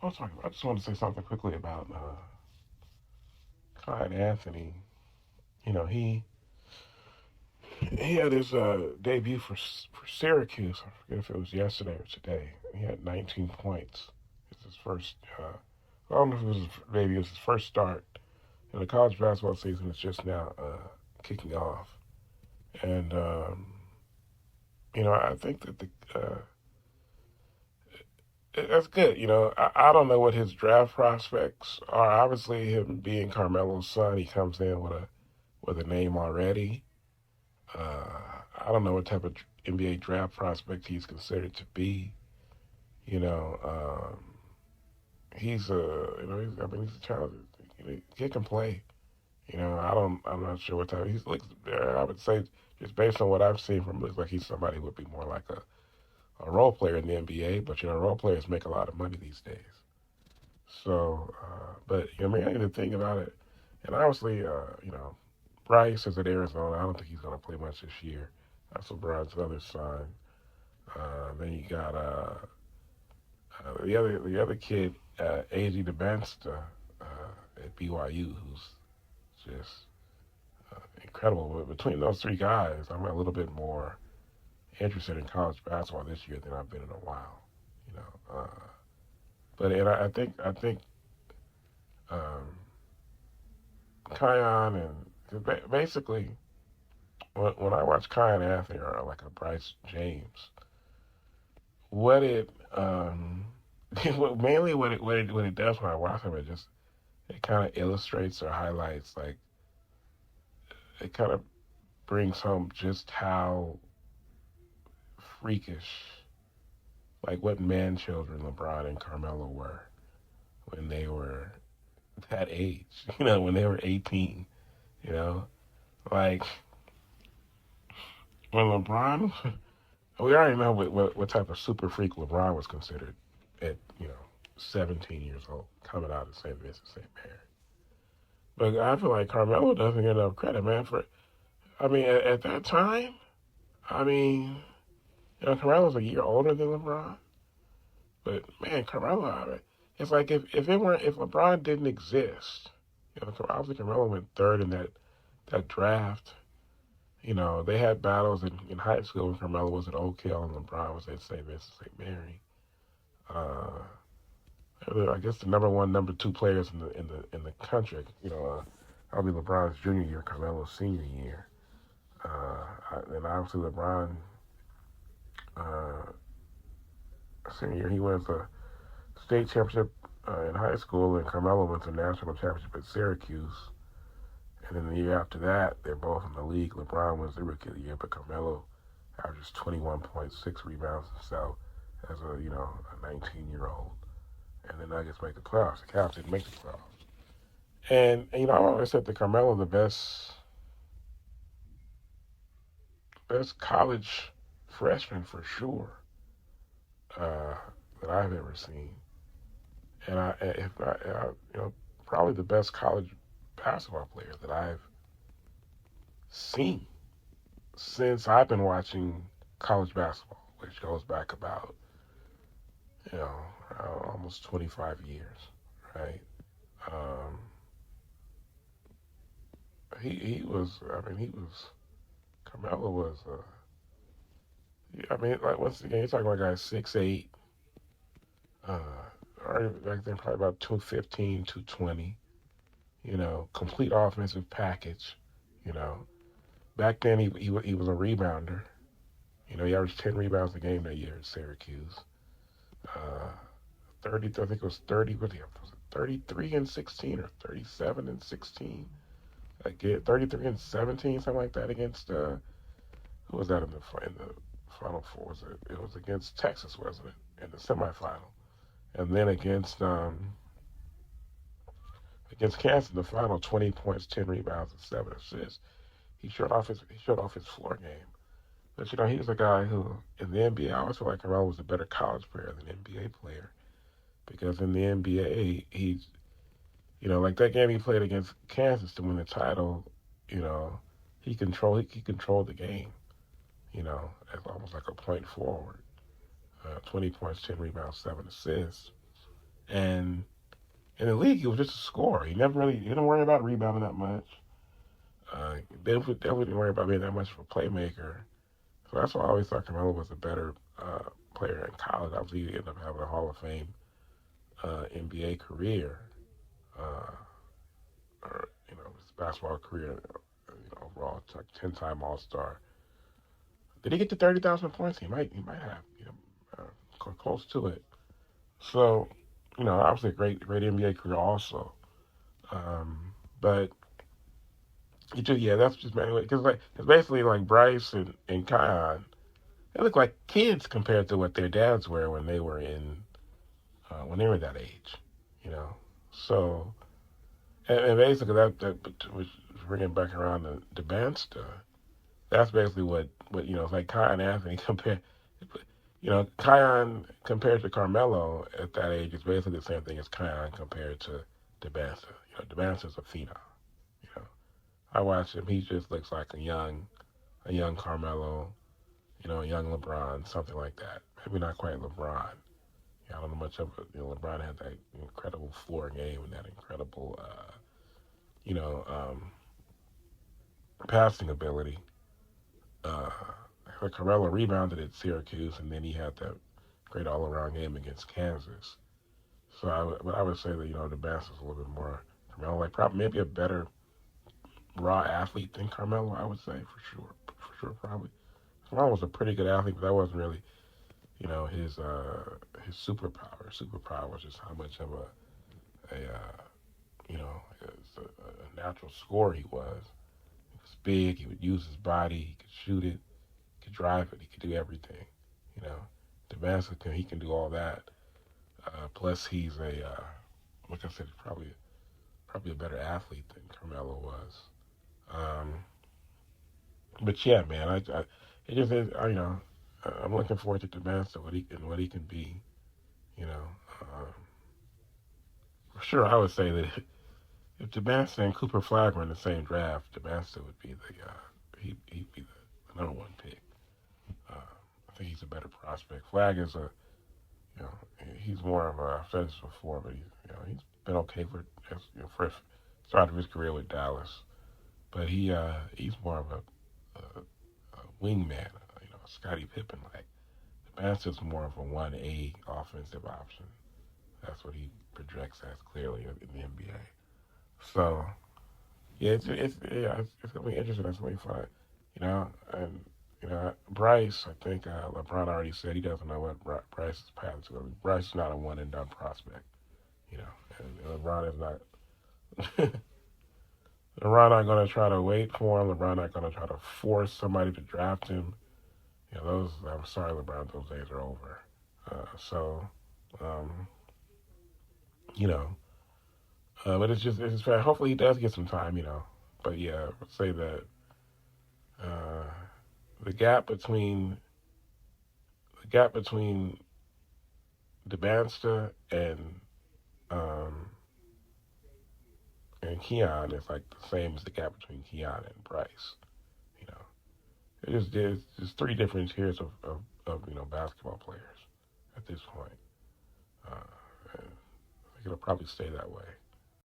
I just want to say something quickly about Kiyan Anthony. You know, he had his debut for Syracuse. I forget if it was yesterday or today. He had 19 points. It's his first. I don't know if it was maybe it was his first start. And the college basketball season is just now kicking off. And I think that the that's good. I don't know what his draft prospects are. Obviously, him being Carmelo's son, he comes in with a name already. I don't know what type of NBA draft prospect he's considered to be. You know, he's a he's a talented. He can play. I'm not sure what type. He's looks. I would say just based on what I've seen from him, looks like he's somebody who would be more like a role player in the NBA. But role players make a lot of money these days. So, but I mean, the thing about it, and obviously, Bryce is at Arizona. I don't think he's going to play much this year. That's LeBron's other son. Then you got the other kid, AZ DeBensta at BYU, who's just incredible. But between those three guys, I'm a little bit more interested in college basketball this year than I've been in a while. You know, but and I think um, Kiyan and basically when I watch Kiyan Anthony or like a Bryce James, what it mainly what it does when I watch him, it kind of illustrates or highlights like it kind of brings home just how freakish, like what man children LeBron and Carmelo were when they were that age. When they were 18. You know, like when LeBron, we already know what type of super freak LeBron was considered at 17 years old, coming out of St. Vincent St. Mary. But I feel like Carmelo doesn't get enough credit, man. I mean, at that time, I mean, Carmelo's a year older than LeBron, but man, Carmelo, it's like if LeBron didn't exist, obviously Carmelo went third in that draft. They had battles in high school when Carmelo was at Oak Hill and LeBron was at St. Vincent St. Mary. Uh, I guess the number one, number two players in the country. I'll be LeBron's junior year, Carmelo's senior year, and obviously LeBron uh, senior year he wins the state championship in high school, and Carmelo wins the national championship at Syracuse. And then the year after that, they're both in the league. LeBron wins the Rookie of the Year, but Carmelo averages 21.6 rebounds himself as a 19-year-old. And the Nuggets make the playoffs. The Cavs didn't make the playoffs. And I always said that Carmelo the best college freshman for sure uh, that I've ever seen. And if not, probably the best college basketball player that I've seen since I've been watching college basketball, which goes back about, you know, almost 25 years, right? Um, he was, Carmelo was, like once again, you're talking about a guy 6'8", uh, or back then probably about 215, 220, complete offensive package, you know. Back then he was a rebounder. He averaged 10 rebounds a game that year at Syracuse. Uh, 30, I think it was 30, was it 33 and 16 or 37 and 16? Again, 33 and 17, something like that against, who was that in the Final Four? It was against Texas, wasn't it, in the semifinal? And then against Kansas in the final, 20 points, 10 rebounds, and 7 assists. He showed off his floor game. But he was a guy who in the NBA, I always feel like Carmelo was a better college player than NBA player because in the NBA, like that game he played against Kansas to win the title, you know, he controlled the game, as almost like a point forward. 20 points, 10 rebounds, 7 assists. And in the league, he was just a scorer. He didn't worry about rebounding that much. Definitely didn't worry about being that much of a playmaker. So that's why I always thought Carmelo was a better player in college. Obviously, he ended up having a Hall of Fame NBA career, or his basketball career. Overall, it's like 10-time All Star. Did he get to 30,000 points? He might have, close to it. So, obviously a great NBA career also. But that's just because it's basically like Bryce and Kiyan. They look like kids compared to what their dads were when they were that age, you know. So and basically that was bringing back around the band stuff. That's basically what it's like Kiyan Anthony compared. Kiyan compared to Carmelo at that age is basically the same thing as Kiyan compared to DeBanza. DeBanza's a phenom. You know, I watch him. He just looks like a young Carmelo. A young LeBron, something like that. Maybe not quite LeBron. I don't know much of it. LeBron had that incredible floor game and that incredible, you know, um, passing ability. Uh, Carmelo rebounded at Syracuse, and then he had that great all-around game against Kansas. So I would say that the Bass is a little bit more Carmelo, like probably maybe a better raw athlete than Carmelo. I would say for sure, probably. Carmelo was a pretty good athlete, but that wasn't really his superpower. Superpower was just how much of a natural scorer he was. He was big. He would use his body. He could shoot it. He could drive it. He could do everything. You know, Damascus he can do all that. Plus, he's like I said, probably a better athlete than Carmelo was. Um, but yeah, man, it just is. I'm looking forward to Damascus what he can be. You know, um, for sure, I would say that if Damascus and Cooper Flag were in the same draft, Damascus would be he'd be the number one pick. Uh, I think he's a better prospect. Flag is you know, he's more of a, I've said this before, but he's been okay for start of his career with Dallas, but he's more of a wingman, Scottie Pippen like. Damascus is more of a 1A offensive option. That's what he projects as clearly in the NBA. So yeah, it's gonna be interesting. That's gonna be fun. And Bryce. I think LeBron already said he doesn't know what Bryce's path is going to be. Bryce is not a one and done prospect. And LeBron is not. LeBron not going to try to wait for him. LeBron not going to try to force somebody to draft him. Those. I'm sorry, LeBron. Those days are over. So, um, you know, but it's fair. Hopefully, he does get some time. But yeah, I would say that uh, the gap between the gap between DeBansta um, and Kiyan is like the same as the gap between Kiyan and Bryce. You know, there's just three different tiers of basketball players at this point. And I think it'll probably stay that way.